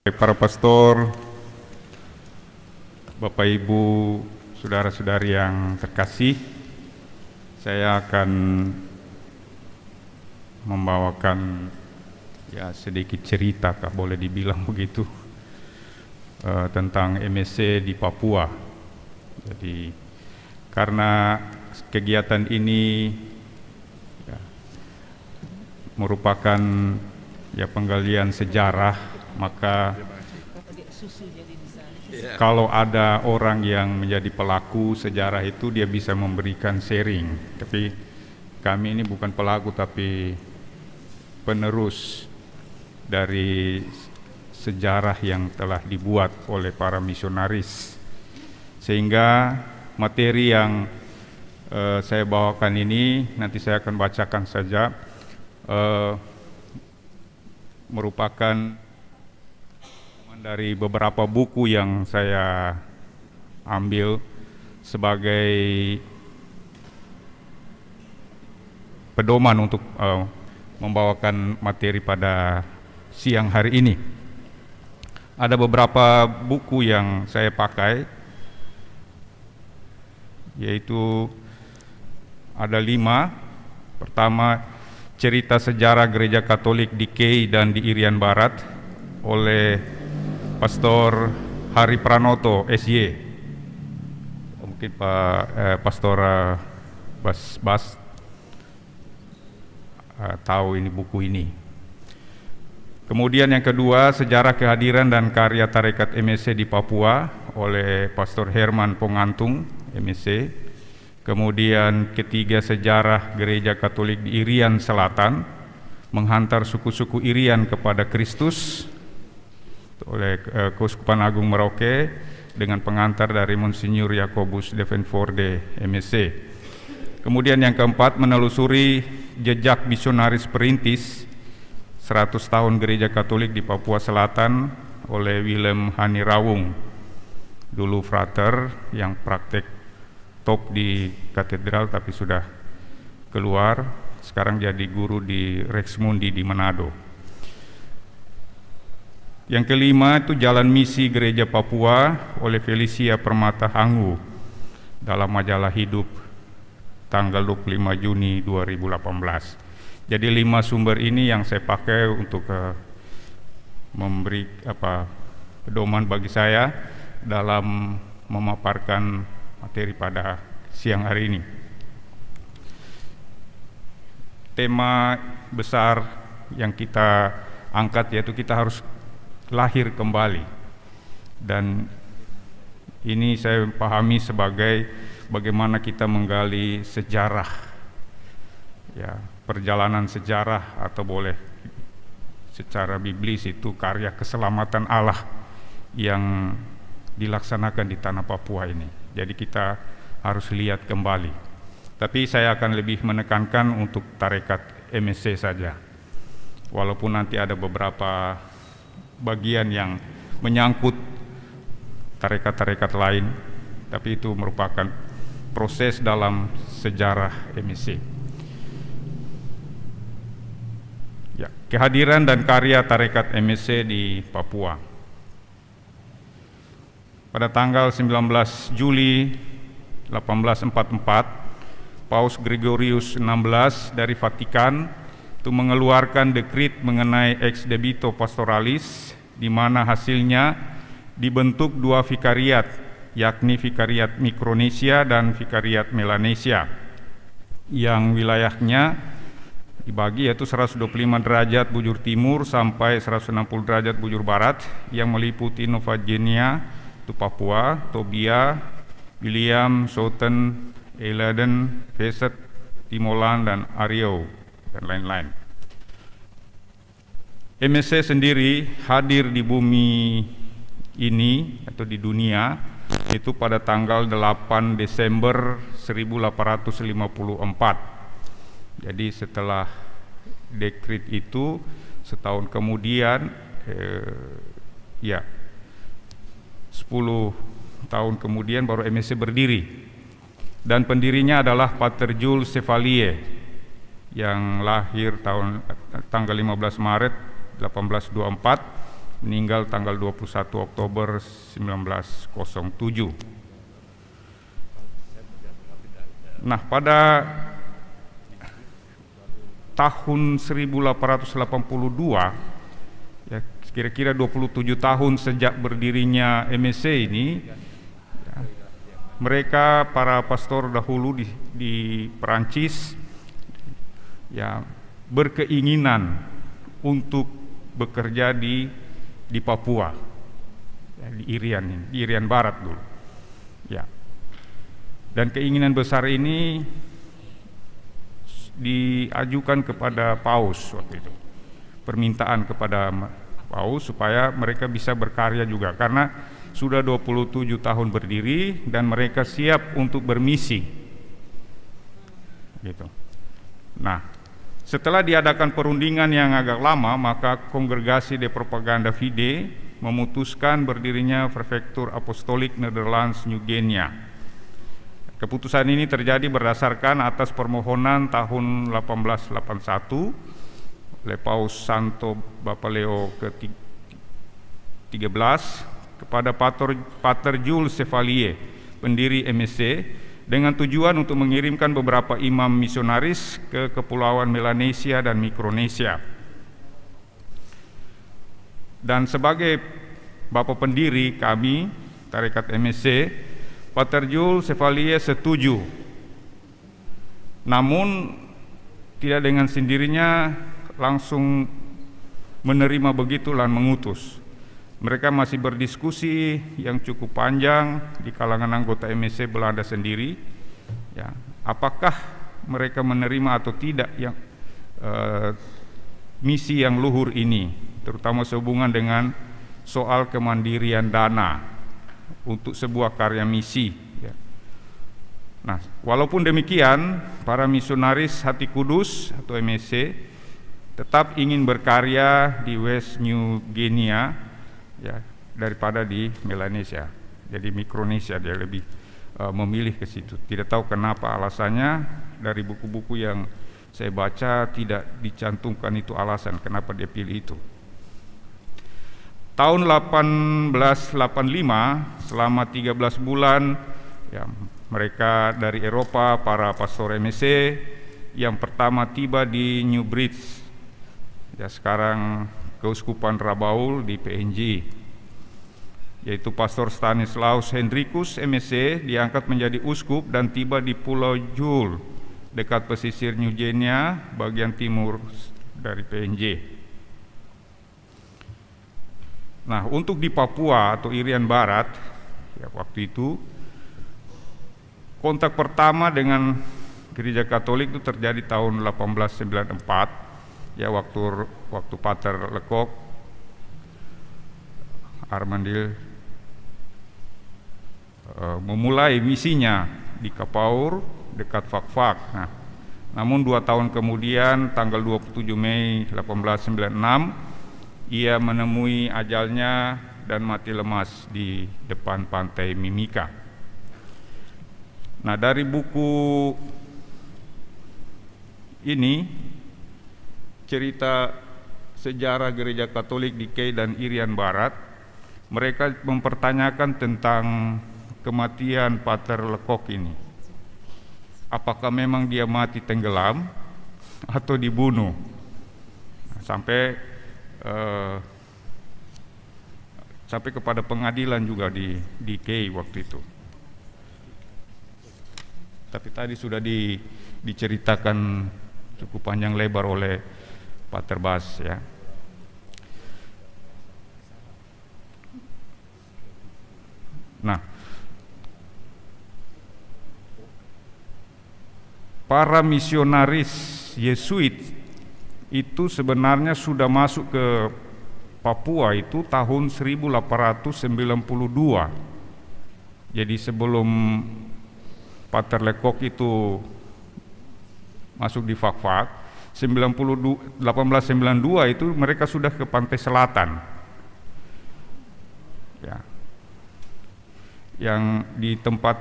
Para pastor, Bapak Ibu, saudara-saudari yang terkasih, saya akan membawakan sedikit cerita, boleh dibilang begitu, tentang MSC di Papua. Jadi karena kegiatan ini merupakan penggalian sejarah, maka kalau ada orang yang menjadi pelaku sejarah itu, dia bisa memberikan sharing. Tapi kami ini bukan pelaku, tapi penerus dari sejarah yang telah dibuat oleh para misionaris. Sehingga materi yang saya bawakan ini, nanti saya akan bacakan saja, merupakan dari beberapa buku yang saya ambil sebagai pedoman untuk membawakan materi pada siang hari ini. Ada beberapa buku yang saya pakai, yaitu ada 5. Pertama, Cerita Sejarah Gereja Katolik di Kei dan di Irian Barat oleh Pastor Hari Pranoto, SY. Mungkin Pak Pastor Bas tahu ini buku ini. Kemudian yang kedua, Sejarah Kehadiran dan Karya Tarekat MSC di Papua oleh Pastor Herman Pongantung, MSC. Kemudian ketiga, Sejarah Gereja Katolik di Irian Selatan, Menghantar Suku-suku Irian kepada Kristus oleh Keuskupan Agung Merauke dengan pengantar dari Monsinyur Yakobus Devenforde, MSC. Kemudian yang keempat, Menelusuri Jejak Misionaris Perintis 100 tahun Gereja Katolik di Papua Selatan oleh Willem Hanirawung, dulu frater yang praktek top di katedral tapi sudah keluar, sekarang jadi guru di Rex Mundi di Manado. Yang kelima itu Jalan Misi Gereja Papua oleh Felicia Permata Hanggu dalam majalah Hidup tanggal 25 Juni 2018. Jadi 5 sumber ini yang saya pakai untuk memberi pedoman bagi saya dalam memaparkan materi pada siang hari ini. Tema besar yang kita angkat yaitu kita harus lahir kembali, dan ini saya pahami sebagai bagaimana kita menggali sejarah, perjalanan sejarah, atau boleh secara biblis itu karya keselamatan Allah yang dilaksanakan di tanah Papua ini. Jadi kita harus lihat kembali. Tapi saya akan lebih menekankan untuk tarekat MSC saja, walaupun nanti ada beberapa bagian yang menyangkut tarekat-tarekat lain, tapi itu merupakan proses dalam sejarah MSC. Kehadiran dan karya tarekat MSC di Papua. Pada tanggal 19 Juli 1844, Paus Gregorius XVI dari Vatikan itu mengeluarkan dekrit mengenai ex debito pastoralis, di mana hasilnya dibentuk 2 vikariat, yakni Vikariat Mikronesia dan Vikariat Melanesia, yang wilayahnya dibagi yaitu 125 derajat bujur timur sampai 160 derajat bujur barat, yang meliputi Nova Guinea, itu Papua, Tobia, William, Southern, Eladen, Veset, Timolan, dan Ariau, dan lain-lain. MSC sendiri hadir di bumi ini atau di dunia itu pada tanggal 8 Desember 1854. Jadi setelah dekrit itu setahun kemudian 10 tahun kemudian baru MSC berdiri, dan pendirinya adalah Pater Jules Chevalier yang lahir tanggal 15 Maret 1824 meninggal tanggal 21 Oktober 1907. Nah, pada tahun 1882, ya kira-kira 27 tahun sejak berdirinya MSC ini, ya, mereka para pastor dahulu di Perancis ya berkeinginan untuk bekerja di Papua, ya, di Irian Barat dulu. Ya. Dan keinginan besar ini diajukan kepada Paus waktu itu. Permintaan kepada Paus supaya mereka bisa berkarya juga, karena sudah 27 tahun berdiri dan mereka siap untuk bermisi. Gitu. Nah, setelah diadakan perundingan yang agak lama, maka Kongregasi de Propaganda Fide memutuskan berdirinya Prefektur Apostolik Netherlands New Guinea. Keputusan ini terjadi berdasarkan atas permohonan tahun 1881 oleh Paus Santo Bapak Leo ke-13 kepada Pater Jules Chevalier, pendiri MSC, dengan tujuan untuk mengirimkan beberapa imam misionaris ke Kepulauan Melanesia dan Mikronesia. Dan sebagai Bapak pendiri kami, Tarekat MSC, Pater Jules Chevalier setuju. Namun tidak dengan sendirinya langsung menerima begitu dan mengutus. Mereka masih berdiskusi yang cukup panjang di kalangan anggota MSC Belanda sendiri, ya, apakah mereka menerima atau tidak yang misi yang luhur ini, terutama sehubungan dengan soal kemandirian dana untuk sebuah karya misi. Ya. Nah, walaupun demikian, para misionaris Hati Kudus atau MSC tetap ingin berkarya di West New Guinea, ya, daripada di Melanesia. Jadi Mikronesia dia lebih memilih ke situ. Tidak tahu kenapa alasannya. Dari buku-buku yang saya baca tidak dicantumkan itu alasan kenapa dia pilih itu. Tahun 1885, selama 13 bulan, ya, mereka dari Eropa, para pastor MSC yang pertama tiba di New Bridge, ya sekarang Keuskupan Rabaul di PNG, yaitu Pastor Stanislaus Hendrikus MSC diangkat menjadi uskup dan tiba di Pulau Jul dekat pesisir New Guinea bagian timur dari PNG. Nah, untuk di Papua atau Irian Barat, ya, waktu itu kontak pertama dengan Gereja Katolik itu terjadi tahun 1894, ya waktu Pater Lekok Armandil memulai misinya di Kapaur dekat Fakfak. Nah, namun 2 tahun kemudian, tanggal 27 Mei 1896, ia menemui ajalnya dan mati lemas di depan pantai Mimika. Nah, dari buku ini, cerita sejarah Gereja Katolik di Kei dan Irian Barat, mereka mempertanyakan tentang kematian Pater Lekok ini. Apakah memang dia mati tenggelam atau dibunuh? Sampai kepada pengadilan juga di Kei waktu itu. Tapi tadi sudah diceritakan cukup panjang lebar oleh Pater Bas, ya. Nah, para misionaris Yesuit itu sebenarnya sudah masuk ke Papua itu tahun 1892. Jadi sebelum Pater Lekok itu masuk di Fakfak, 1892 itu mereka sudah ke pantai selatan, ya, yang di tempat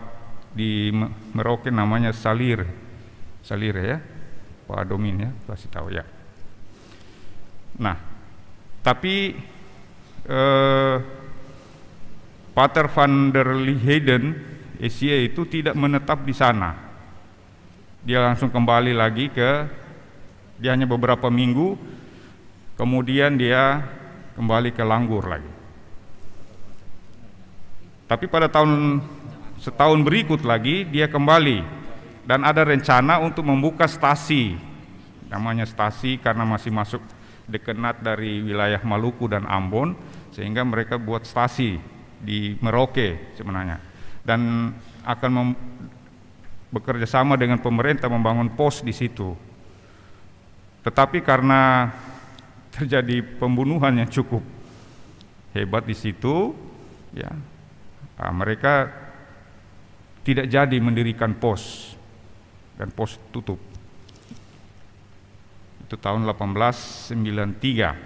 di Merauke namanya Salir ya, Pak Domin ya, kasih tahu ya. Nah, tapi Pater van der Leeuwen, SJ itu tidak menetap di sana. Dia langsung kembali lagi dia hanya beberapa minggu, kemudian dia kembali ke Langgur lagi. Tapi pada setahun berikut lagi dia kembali, dan ada rencana untuk membuka stasi, namanya stasi karena masih masuk dekenat dari wilayah Maluku dan Ambon, sehingga mereka buat stasi di Merauke sebenarnya, dan akan bekerja sama dengan pemerintah membangun pos di situ. Tetapi karena terjadi pembunuhan yang cukup hebat di situ, ya, mereka tidak jadi mendirikan pos, dan pos tutup. Itu tahun 1893.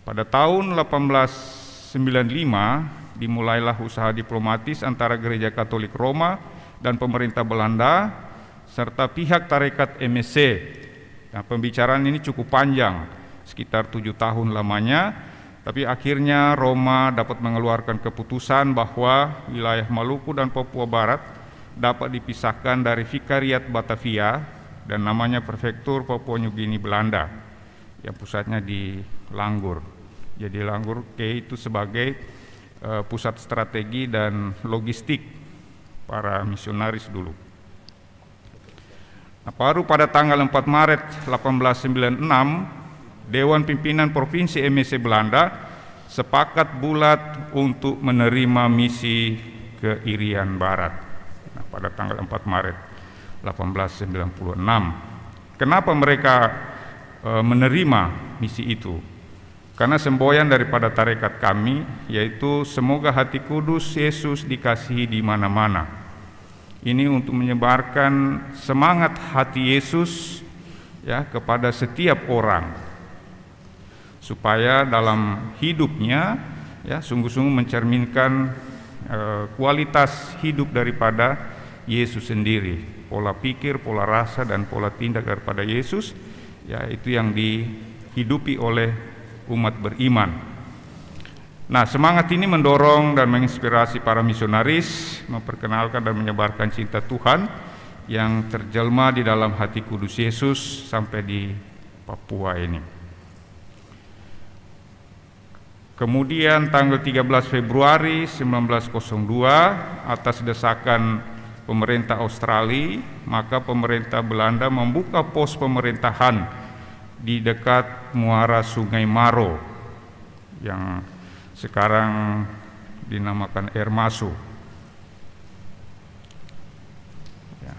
Pada tahun 1895 dimulailah usaha diplomatis antara Gereja Katolik Roma dan pemerintah Belanda serta pihak tarekat MSC. Nah, pembicaraan ini cukup panjang, sekitar 7 tahun lamanya, tapi akhirnya Roma dapat mengeluarkan keputusan bahwa wilayah Maluku dan Papua Barat dapat dipisahkan dari Vikariat Batavia dan namanya Prefektur Papua New Guinea Belanda, yang pusatnya di Langgur. Jadi Langgur itu sebagai pusat strategi dan logistik para misionaris dulu. Nah, baru pada tanggal 4 Maret 1896, Dewan Pimpinan Provinsi MSC Belanda sepakat bulat untuk menerima misi ke Irian Barat. Nah, pada tanggal 4 Maret 1896. Kenapa mereka menerima misi itu? Karena semboyan daripada tarekat kami yaitu semoga hati kudus Yesus dikasihi di mana-mana. Ini untuk menyebarkan semangat hati Yesus, ya, kepada setiap orang, supaya dalam hidupnya, ya, sungguh-sungguh mencerminkan kualitas hidup daripada Yesus sendiri, pola pikir, pola rasa, dan pola tindak daripada Yesus, ya, itu yang dihidupi oleh umat beriman. Nah, semangat ini mendorong dan menginspirasi para misionaris memperkenalkan dan menyebarkan cinta Tuhan yang terjelma di dalam hati kudus Yesus sampai di Papua ini. Kemudian tanggal 13 Februari 1902 atas desakan pemerintah Australia, maka pemerintah Belanda membuka pos pemerintahan di dekat muara Sungai Maro yang sekarang dinamakan Air Masu. Ya,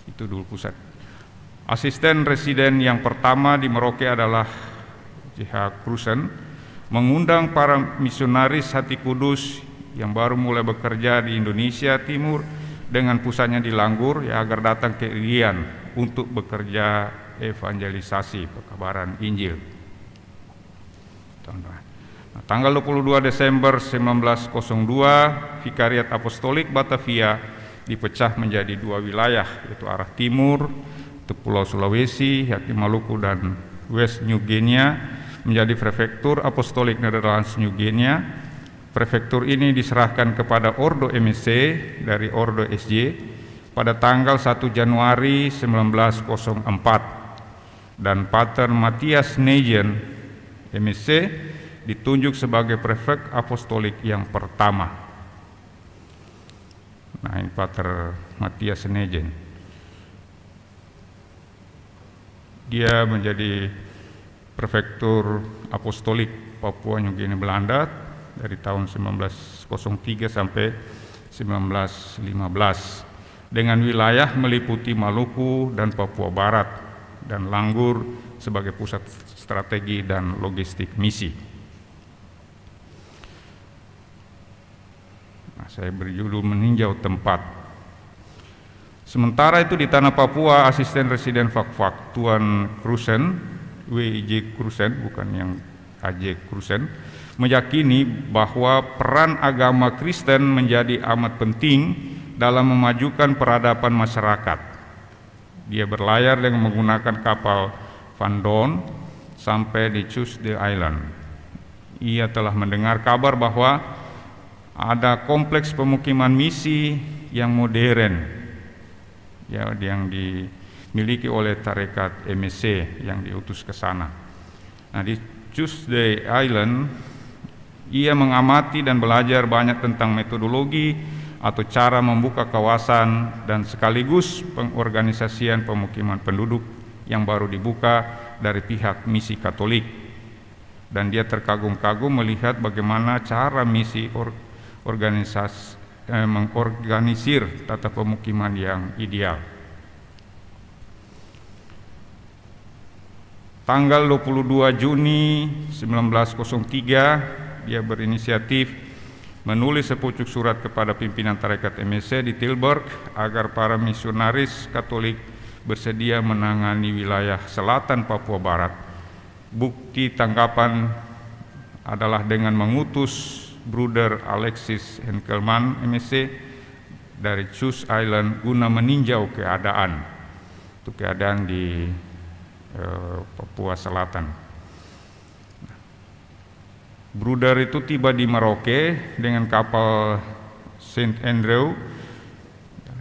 itu dulu pusat. Asisten residen yang pertama di Merauke adalah J.H. Cruzen, mengundang para misionaris hati kudus yang baru mulai bekerja di Indonesia Timur dengan pusatnya di Langgur, ya, agar datang ke Irian untuk bekerja evangelisasi, pekabaran Injil. Nah, tanggal 22 Desember 1902, Vikariat Apostolik Batavia dipecah menjadi 2 wilayah, yaitu arah timur, itu Pulau Sulawesi, yakni Maluku dan West New Guinea, menjadi Prefektur Apostolik Netherlands New Guinea. Prefektur ini diserahkan kepada Ordo MSC dari Ordo SJ pada tanggal 1 Januari 1904. Dan Pater Matthias Negen, MSC, ditunjuk sebagai prefek apostolik yang pertama. Nah, ini Pater Matthias Negen. Dia menjadi prefektur apostolik Papua New Guinea Belanda dari tahun 1903 sampai 1915 dengan wilayah meliputi Maluku dan Papua Barat dan Langgur sebagai pusat strategi dan logistik misi. Nah, saya berjudul meninjau tempat. Sementara itu di tanah Papua, asisten residen Fak-Fak Tuan Cruzen, W.J. Cruzen, bukan yang A.J. Cruzen, meyakini bahwa peran agama Kristen menjadi amat penting dalam memajukan peradaban masyarakat. Dia berlayar dengan menggunakan kapal Van Don sampai di Tuesday Island. Ia telah mendengar kabar bahwa ada kompleks pemukiman misi yang modern, ya, yang dimiliki oleh tarekat MSC yang diutus ke sana. Nah, di Tuesday Island ia mengamati dan belajar banyak tentang metodologi atau cara membuka kawasan dan sekaligus pengorganisasian pemukiman penduduk yang baru dibuka dari pihak misi Katolik. Dan dia terkagum-kagum melihat bagaimana cara misi mengorganisir tata pemukiman yang ideal. Tanggal 22 Juni 1903 dia berinisiatif menulis sepucuk surat kepada pimpinan tarekat MSC di Tilburg agar para misionaris Katolik bersedia menangani wilayah selatan Papua Barat. Bukti tanggapan adalah dengan mengutus Bruder Alexis Henkelman MSC dari Chus Island guna meninjau keadaan di Papua Selatan. Bruder itu tiba di Merauke dengan kapal Saint Andrew.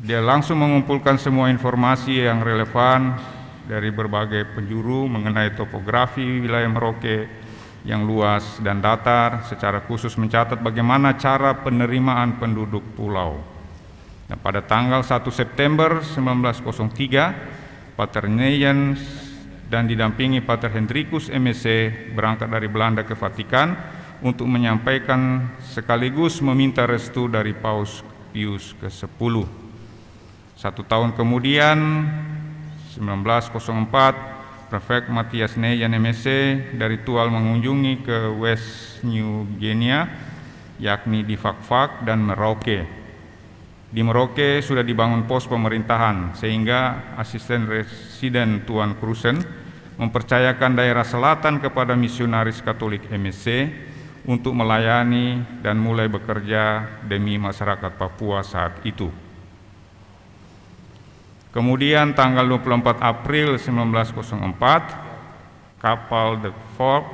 Dia langsung mengumpulkan semua informasi yang relevan dari berbagai penjuru mengenai topografi wilayah Merauke yang luas dan datar, secara khusus mencatat bagaimana cara penerimaan penduduk pulau. Nah, pada tanggal 1 September 1903, Pater Neyens dan didampingi Pater Hendrikus MSC berangkat dari Belanda ke Vatikan untuk menyampaikan sekaligus meminta restu dari Paus Pius ke-10. 1 tahun kemudian, 1904, Prefek Matthias Neyen MSC dari Tual mengunjungi ke West New Guinea, yakni di Fak-Fak dan Merauke. Di Merauke sudah dibangun pos pemerintahan, sehingga asisten residen Tuan Cruzen mempercayakan daerah selatan kepada misionaris Katolik MSC untuk melayani dan mulai bekerja demi masyarakat Papua saat itu. Kemudian tanggal 24 April 1904, kapal The Fork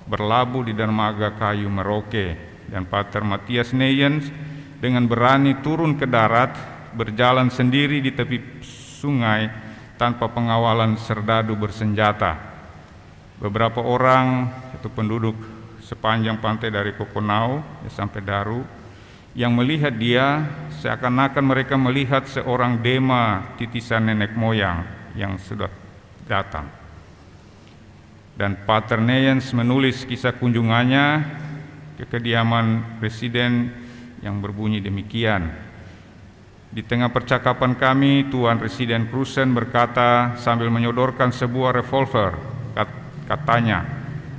berlabuh di dermaga kayu Merauke dan Pater Matthias Neyens dengan berani turun ke darat, berjalan sendiri di tepi sungai tanpa pengawalan serdadu bersenjata. Beberapa orang, itu penduduk sepanjang pantai dari Kokonau sampai Daru, yang melihat dia seakan-akan mereka melihat seorang dema titisan nenek moyang yang sudah datang. Dan Pater Neyens menulis kisah kunjungannya ke kediaman residen yang berbunyi demikian. Di tengah percakapan kami, Tuan Residen Cruzen berkata sambil menyodorkan sebuah revolver, katanya,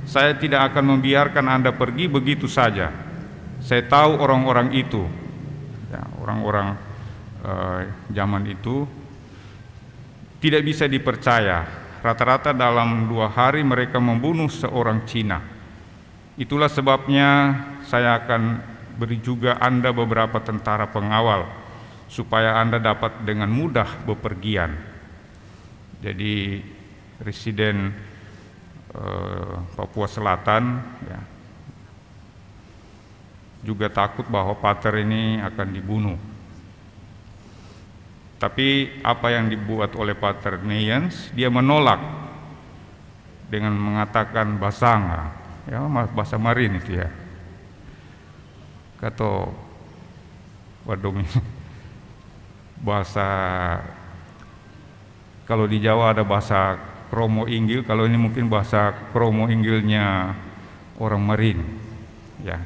"Saya tidak akan membiarkan Anda pergi begitu saja. Saya tahu orang-orang itu," ya, orang-orang zaman itu tidak bisa dipercaya. Rata-rata dalam 2 hari mereka membunuh seorang Cina. Itulah sebabnya saya akan beri juga Anda beberapa tentara pengawal supaya Anda dapat dengan mudah bepergian. Jadi residen Papua Selatan ya, juga takut bahwa Pater ini akan dibunuh. Tapi apa yang dibuat oleh Pater Neyens, dia menolak dengan mengatakan basanga, ya, bahasa Marin itu ya. Kata waduh, bahasa, kalau di Jawa ada bahasa Kromo Inggil, kalau ini mungkin bahasa Kromo Inggilnya orang Marin, ya.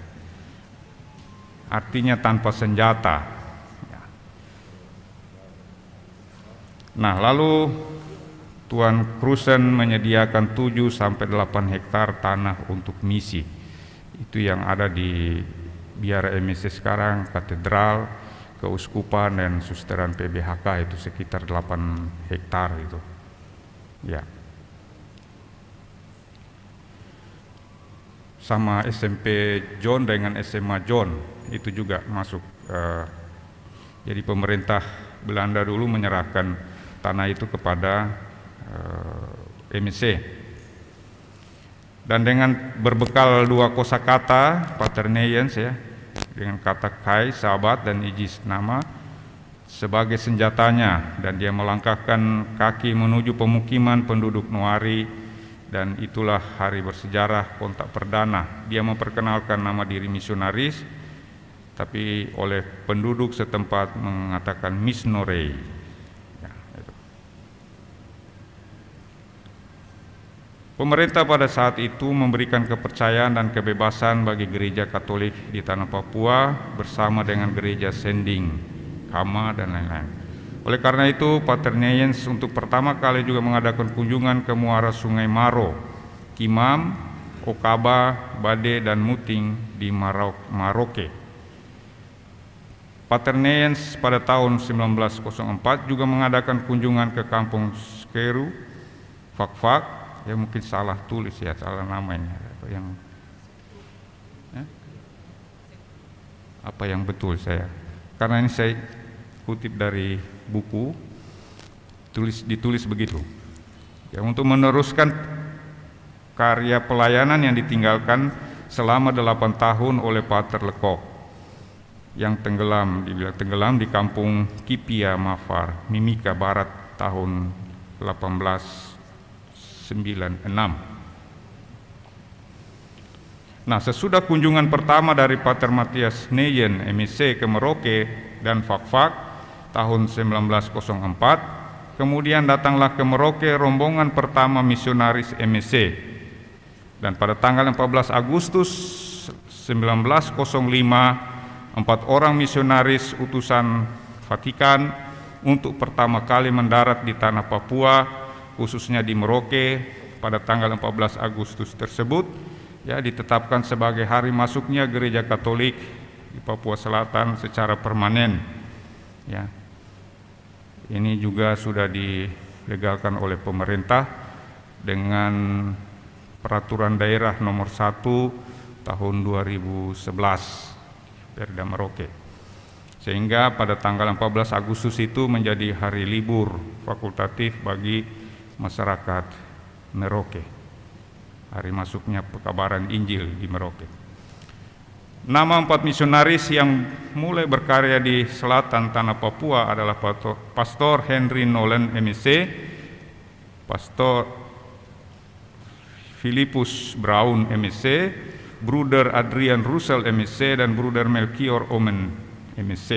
Artinya tanpa senjata. Nah, lalu Tuan Cruzen menyediakan 7-8 hektar tanah untuk misi. Itu yang ada di biara MSC sekarang, katedral, keuskupan dan susteran PBHK, itu sekitar 8 hektar itu. Ya. Sama SMP John dengan SMA John itu juga masuk. Jadi pemerintah Belanda dulu menyerahkan tanah itu kepada MSC. Dan dengan berbekal dua kosakata paterneyens ya, dengan kata kai sahabat dan ijis nama sebagai senjatanya, dan dia melangkahkan kaki menuju pemukiman penduduk Nuari, dan itulah hari bersejarah kontak perdana. Dia memperkenalkan nama diri misionaris, tapi oleh penduduk setempat mengatakan misnorei. Ya, itu. Pemerintah pada saat itu memberikan kepercayaan dan kebebasan bagi gereja Katolik di tanah Papua bersama dengan gereja Sending, Kama, dan lain-lain. Oleh karena itu, paterneyens untuk pertama kali juga mengadakan kunjungan ke muara Sungai Maro, Kimam, Okaba, Bade, dan Muting di Maroke. Paterneyens pada tahun 1904 juga mengadakan kunjungan ke kampung Skeru, Fakfak, ya mungkin salah tulis ya, salah namanya, apa yang betul saya, karena ini saya kutip dari buku, ditulis begitu. Ya, untuk meneruskan karya pelayanan yang ditinggalkan selama 8 tahun oleh Pater Lekok yang dibilang tenggelam di kampung Kipia Mafar, Mimika Barat tahun 1896. Nah, sesudah kunjungan pertama dari Pater Matias Neyen MSc ke Merauke dan Fakfak tahun 1904, kemudian datanglah ke Merauke rombongan pertama misionaris MSc, dan pada tanggal 14 Agustus 1905 4 orang misionaris utusan Vatikan untuk pertama kali mendarat di tanah Papua, khususnya di Merauke. Pada tanggal 14 Agustus tersebut ya ditetapkan sebagai hari masuknya gereja Katolik di Papua Selatan secara permanen. Ya. Ini juga sudah dilegalkan oleh pemerintah dengan peraturan daerah nomor 1 tahun 2011. Perda Merauke, sehingga pada tanggal 14 Agustus itu menjadi hari libur fakultatif bagi masyarakat Merauke, hari masuknya pekabaran Injil di Merauke. Nama 4 misionaris yang mulai berkarya di selatan tanah Papua adalah Pastor Henry Nolan MSc, Pastor Philippus Brown MSc, Bruder Adrian Russell MSc, dan Bruder Melchior Omen MSc.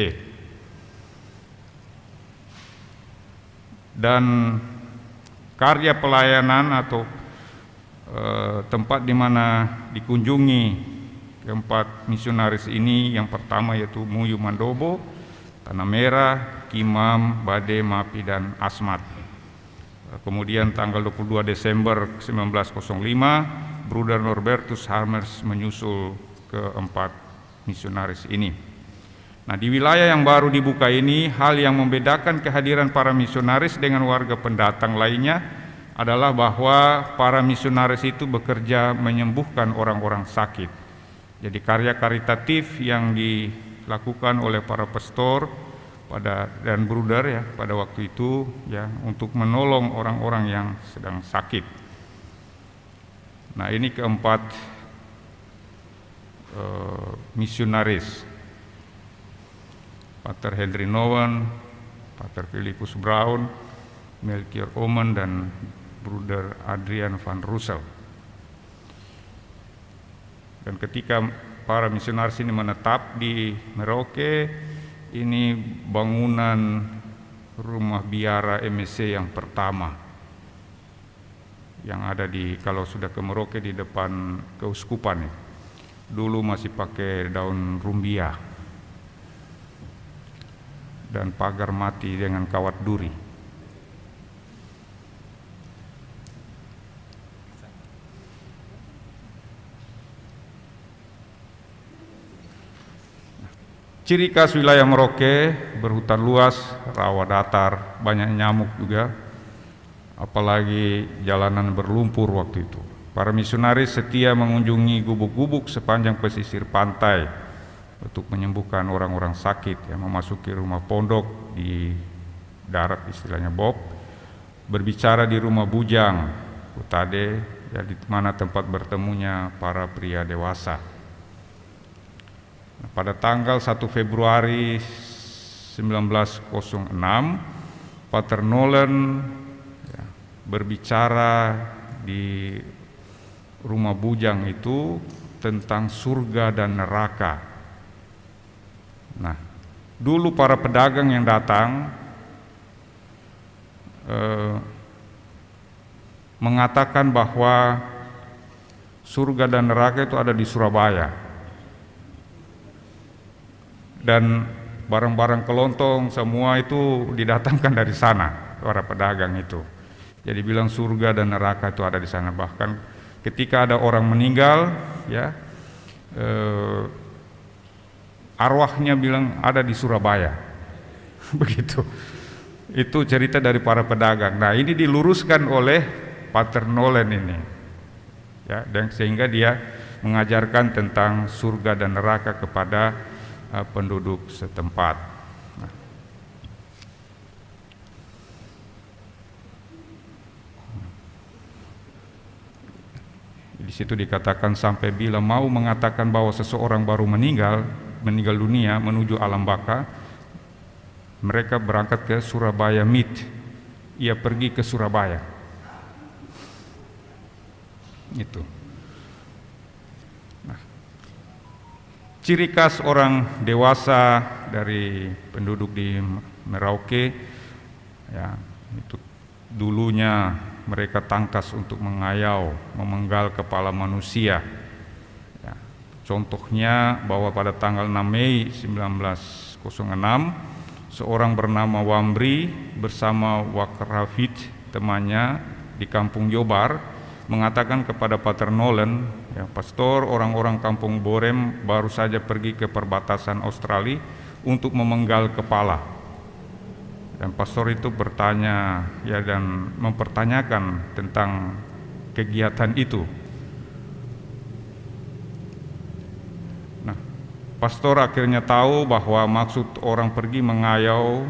Dan karya pelayanan atau tempat di mana dikunjungi keempat misionaris ini, yang pertama yaitu Muyu Mandobo, Tanah Merah, Kimam, Bade, Mapi, dan Asmat. Kemudian tanggal 22 Desember 1905 Bruder Norbertus Harmers menyusul keempat misionaris ini. Nah, di wilayah yang baru dibuka ini, hal yang membedakan kehadiran para misionaris dengan warga pendatang lainnya adalah bahwa para misionaris itu bekerja menyembuhkan orang-orang sakit. Jadi karya karitatif yang dilakukan oleh para pastor dan bruder ya pada waktu itu ya untuk menolong orang-orang yang sedang sakit. Nah, ini keempat misionaris, Pater Henry Nowen, Pater Philippus Brown, Melchior Omen, dan Bruder Adrian van Russell. Dan ketika para misionaris ini menetap di Merauke, ini bangunan rumah biara MSc yang pertama yang ada kalau sudah ke Merauke di depan keuskupan ya. Dulu masih pakai daun rumbia dan pagar mati dengan kawat duri. Ciri khas wilayah Merauke berhutan luas, rawa datar, banyak nyamuk juga, apalagi jalanan berlumpur waktu itu. Para misionaris setia mengunjungi gubuk-gubuk sepanjang pesisir pantai untuk menyembuhkan orang-orang sakit, yang memasuki rumah pondok di darat istilahnya Bob, berbicara di rumah bujang, Utade, ya, di mana tempat bertemunya para pria dewasa. Nah, pada tanggal 1 Februari 1906, Pater Nolen ya, berbicara di rumah bujang itu tentang surga dan neraka. Nah, dulu para pedagang yang datang mengatakan bahwa surga dan neraka itu ada di Surabaya, dan barang-barang kelontong semua itu didatangkan dari sana, para pedagang itu. Jadi bilang surga dan neraka itu ada di sana. Bahkan ketika ada orang meninggal, ya, arwahnya bilang ada di Surabaya. Begitu. Itu cerita dari para pedagang. Nah, ini diluruskan oleh Pater Nolen ini, ya, dan sehingga dia mengajarkan tentang surga dan neraka kepada penduduk setempat. Nah, di situ dikatakan sampai bila mau mengatakan bahwa seseorang baru meninggal dunia menuju alam baka, mereka berangkat ke Surabaya Meet. Ia pergi ke Surabaya. Itu. Nah, ciri khas orang dewasa dari penduduk di Merauke, ya, itu dulunya mereka tangkas untuk mengayau, memenggal kepala manusia. Ya, contohnya bahwa pada tanggal 6 Mei 1906, seorang bernama Wambri bersama Wakrafid, temannya di Kampung Jobar, mengatakan kepada Pater Nolen, ya, Pastor, orang-orang Kampung Borem baru saja pergi ke perbatasan Australia untuk memenggal kepala. Dan pastor itu bertanya, ya, dan mempertanyakan tentang kegiatan itu. Nah, pastor akhirnya tahu bahwa maksud orang pergi mengayau,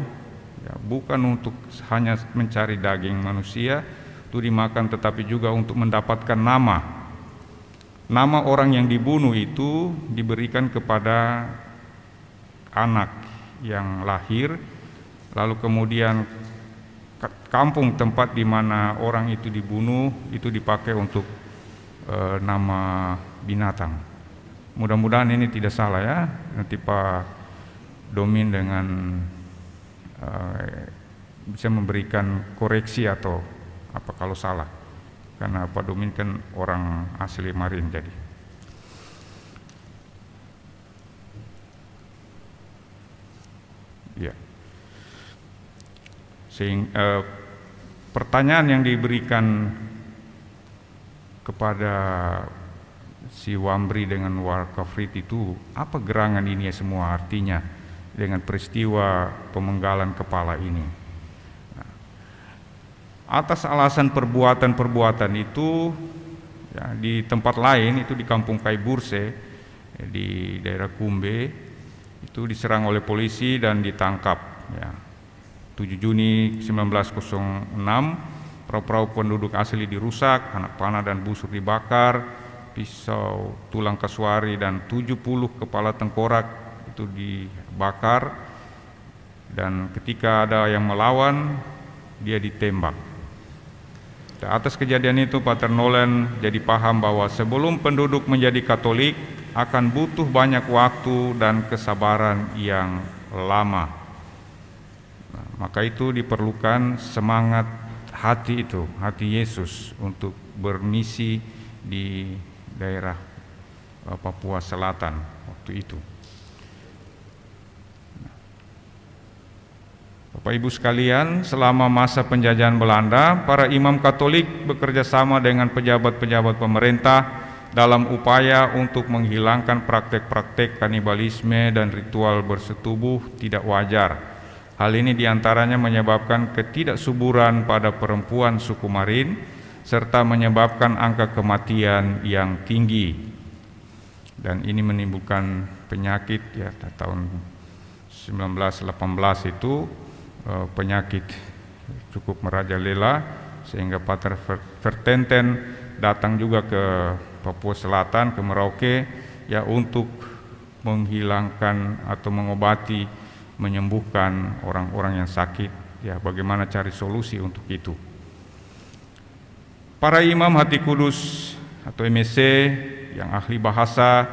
ya, bukan untuk hanya mencari daging manusia itu dimakan, tetapi juga untuk mendapatkan nama. Nama orang yang dibunuh itu diberikan kepada anak yang lahir, lalu kemudian kampung tempat di mana orang itu dibunuh itu dipakai untuk nama binatang. Mudah-mudahan ini tidak salah, ya. Nanti Pak Domin dengan bisa memberikan koreksi atau apa kalau salah, karena Pak Domin kan orang asli Marin. Jadi ya, pertanyaan yang diberikan kepada si Wambri dengan Warkafrit itu, apa gerangan ini ya semua artinya dengan peristiwa pemenggalan kepala ini. Atas alasan perbuatan-perbuatan itu, ya, di tempat lain itu di Kampung Kaiburse, di daerah Kumbe, itu diserang oleh polisi dan ditangkap, ya. 7 Juni 1906, perahu-perahu penduduk asli dirusak, anak panah dan busur dibakar, pisau, tulang kasuari dan 70 kepala tengkorak itu dibakar, dan ketika ada yang melawan dia ditembak. Atas kejadian itu Pater Nolen jadi paham bahwa sebelum penduduk menjadi Katolik akan butuh banyak waktu dan kesabaran yang lama. Nah, maka itu diperlukan semangat hati itu, hati Yesus untuk bermisi di daerah Papua Selatan waktu itu. Bapak Ibu sekalian, selama masa penjajahan Belanda, para imam Katolik bekerja sama dengan pejabat-pejabat pemerintah dalam upaya untuk menghilangkan praktek-praktek kanibalisme dan ritual bersetubuh tidak wajar. Hal ini diantaranya menyebabkan ketidaksuburan pada perempuan suku Marin, serta menyebabkan angka kematian yang tinggi. Dan ini menimbulkan penyakit, ya, tahun 1918 itu penyakit cukup merajalela, sehingga Pater Vertenten datang juga ke Papua Selatan, ke Merauke, ya untuk menghilangkan atau mengobati, menyembuhkan orang-orang yang sakit. Ya, bagaimana cari solusi untuk itu. Para imam hati kudus atau MSC yang ahli bahasa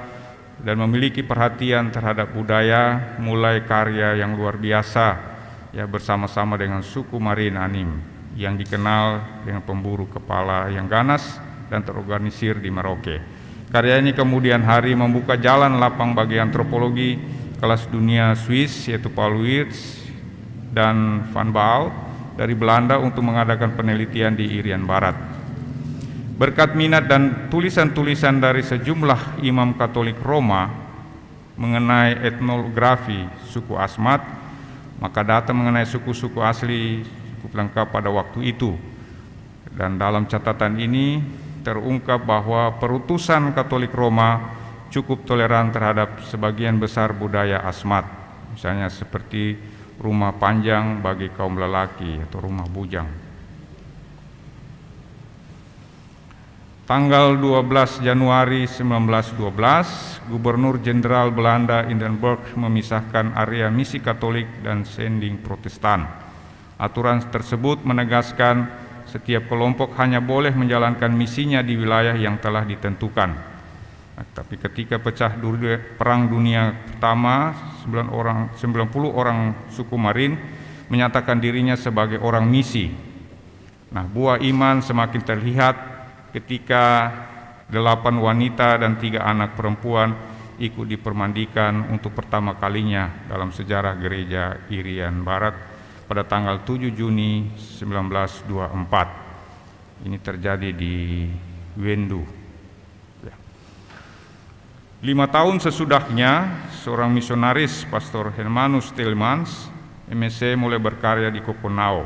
dan memiliki perhatian terhadap budaya, mulai karya yang luar biasa ya bersama-sama dengan suku Marin Anim yang dikenal dengan pemburu kepala yang ganas dan terorganisir di Merauke. Karya ini kemudian hari membuka jalan lapang bagi antropologi kelas dunia Swiss yaitu Paul Wiertz dan Van Baal dari Belanda untuk mengadakan penelitian di Irian Barat. Berkat minat dan tulisan-tulisan dari sejumlah imam Katolik Roma mengenai etnografi suku Asmat, maka data mengenai suku-suku asli cukup lengkap pada waktu itu. Dan dalam catatan ini terungkap bahwa perutusan Katolik Roma cukup toleran terhadap sebagian besar budaya Asmat, misalnya seperti rumah panjang bagi kaum lelaki atau rumah bujang. Tanggal 12 Januari 1912, Gubernur Jenderal Belanda Hindenburg memisahkan area misi Katolik dan sending Protestan. Aturan tersebut menegaskan setiap kelompok hanya boleh menjalankan misinya di wilayah yang telah ditentukan. Nah, tapi ketika pecah Perang Dunia Pertama, 90 orang suku Marin menyatakan dirinya sebagai orang misi. Nah, buah iman semakin terlihat ketika 8 wanita dan 3 anak perempuan ikut dipermandikan untuk pertama kalinya dalam sejarah gereja Irian Barat pada tanggal 7 Juni 1924. Ini terjadi di Wendu. 5 tahun sesudahnya, seorang misionaris, Pastor Hermanus Tilmans, MSC, mulai berkarya di Kokonau,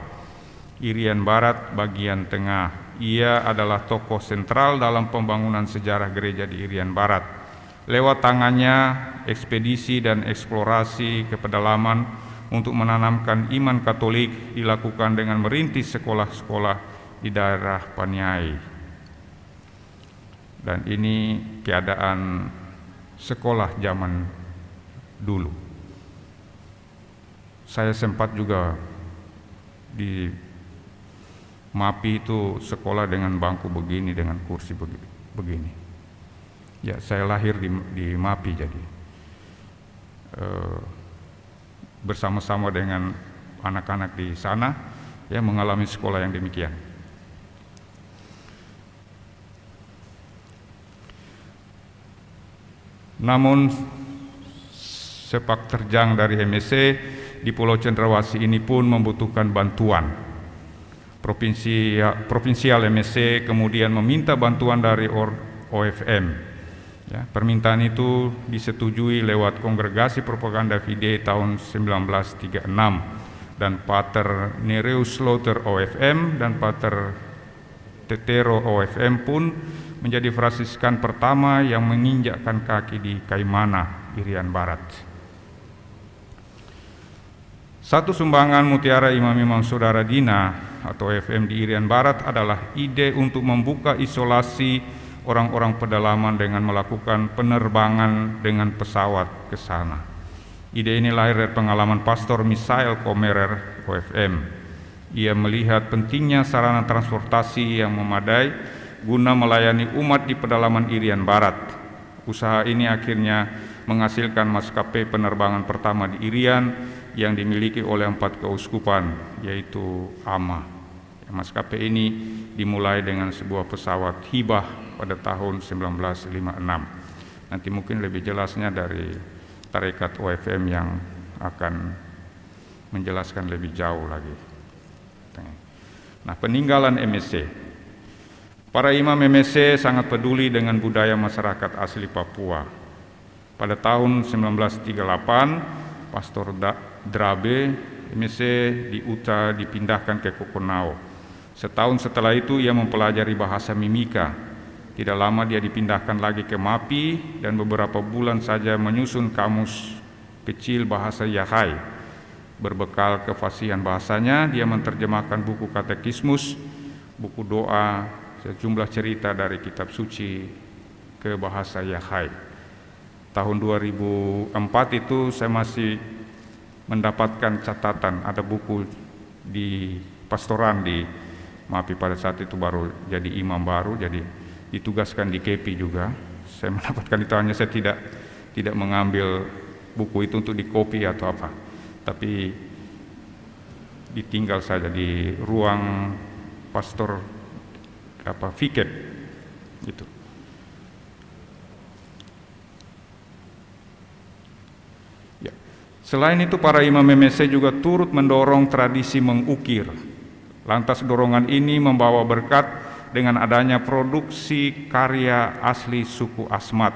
Irian Barat bagian tengah. Ia adalah tokoh sentral dalam pembangunan sejarah gereja di Irian Barat. Lewat tangannya, ekspedisi dan eksplorasi ke pedalaman untuk menanamkan iman Katolik dilakukan dengan merintis sekolah-sekolah di daerah Paniai. Dan ini keadaan sekolah zaman dulu. Saya sempat juga di MAPI itu sekolah dengan bangku begini, dengan kursi begini. Ya, saya lahir di MAPI, jadi bersama-sama dengan anak-anak di sana, ya mengalami sekolah yang demikian. Namun sepak terjang dari MSC di Pulau Cendrawasih ini pun membutuhkan bantuan. Provinsial MSC kemudian meminta bantuan dari OFM. Ya, permintaan itu disetujui lewat Kongregasi Propaganda Fidei tahun 1936 dan Pater Nereus Slaughter OFM dan Pater Tetero OFM pun menjadi Fransiskan pertama yang menginjakkan kaki di Kaimana, Irian Barat. Satu sumbangan Mutiara Imam-Imam Saudara Dina atau FM di Irian Barat adalah ide untuk membuka isolasi orang-orang pedalaman dengan melakukan penerbangan dengan pesawat ke sana. Ide ini lahir dari pengalaman Pastor Misael Komerer OFM. Ia melihat pentingnya sarana transportasi yang memadai guna melayani umat di pedalaman Irian Barat. Usaha ini akhirnya menghasilkan maskapai penerbangan pertama di Irian yang dimiliki oleh 4 keuskupan, yaitu AMA. Maskapai ini dimulai dengan sebuah pesawat hibah pada tahun 1956. Nanti mungkin lebih jelasnya dari tarekat OFM yang akan menjelaskan lebih jauh lagi. Nah, peninggalan MSC. Para imam MSC sangat peduli dengan budaya masyarakat asli Papua. Pada tahun 1938, Pastor Drabe MSC di Uta dipindahkan ke Kokonau. Setahun setelah itu ia mempelajari bahasa Mimika. Tidak lama dia dipindahkan lagi ke MAPI dan beberapa bulan saja menyusun kamus kecil bahasa Yahai. Berbekal kefasihan bahasanya, dia menerjemahkan buku katekismus, buku doa, sejumlah cerita dari kitab suci ke bahasa Yahai. Tahun 2004 itu saya masih mendapatkan catatan, ada buku di pastoran di MAPI pada saat itu baru jadi imam baru, jadi ditugaskan di KP juga. Saya mendapatkan itu, hanya saya tidak mengambil buku itu untuk dikopi atau apa, tapi ditinggal saja di ruang pastor Viket gitu. Ya. Selain itu, para imam MSC juga turut mendorong tradisi mengukir. Lantas dorongan ini membawa berkat dengan adanya produksi karya asli suku Asmat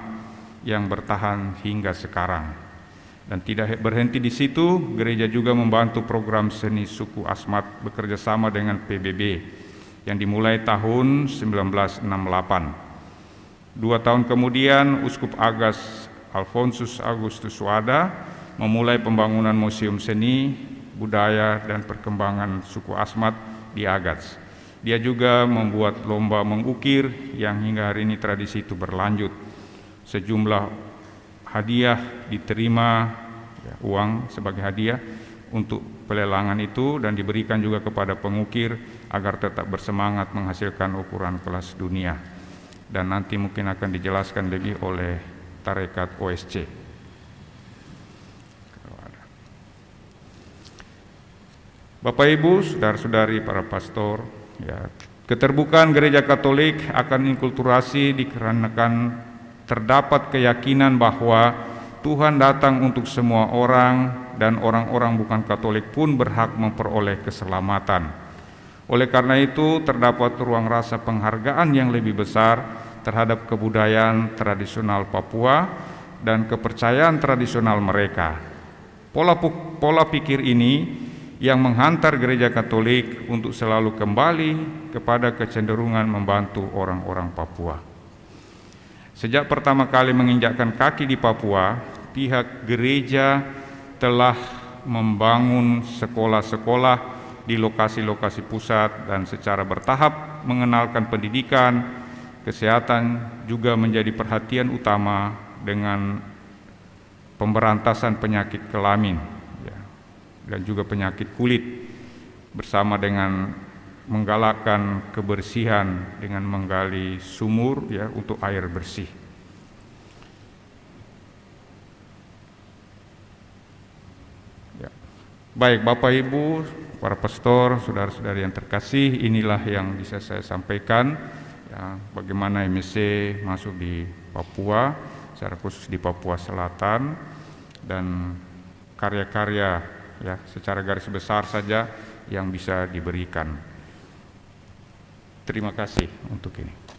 yang bertahan hingga sekarang. Dan tidak berhenti di situ, gereja juga membantu program seni suku Asmat bekerja sama dengan PBB yang dimulai tahun 1968. 2 tahun kemudian, Uskup Agas Alfonsus Agustus Wada memulai pembangunan Museum Seni, Budaya, dan Perkembangan Suku Asmat di Agats. Dia juga membuat lomba mengukir yang hingga hari ini tradisi itu berlanjut. Sejumlah hadiah diterima, uang sebagai hadiah untuk pelelangan itu, dan diberikan juga kepada pengukir agar tetap bersemangat menghasilkan ukuran kelas dunia. Dan nanti mungkin akan dijelaskan lebih oleh tarekat OSC. Bapak Ibu, saudara-saudari, para pastor, ya, keterbukaan gereja Katolik akan inkulturasi dikarenakan terdapat keyakinan bahwa Tuhan datang untuk semua orang dan orang-orang bukan Katolik pun berhak memperoleh keselamatan. Oleh karena itu, terdapat ruang rasa penghargaan yang lebih besar terhadap kebudayaan tradisional Papua dan kepercayaan tradisional mereka. Pola pikir ini yang menghantar gereja Katolik untuk selalu kembali kepada kecenderungan membantu orang-orang Papua. Sejak pertama kali menginjakkan kaki di Papua, pihak gereja telah membangun sekolah-sekolah di lokasi-lokasi pusat dan secara bertahap mengenalkan pendidikan, kesehatan, juga menjadi perhatian utama dengan pemberantasan penyakit kelamin dan juga penyakit kulit, bersama dengan menggalakkan kebersihan dengan menggali sumur untuk air bersih. Baik, Bapak Ibu, para pastor, saudara-saudari yang terkasih, inilah yang bisa saya sampaikan, bagaimana MSC masuk di Papua, secara khusus di Papua Selatan, dan karya-karya secara garis besar saja yang bisa diberikan. Terima kasih untuk ini.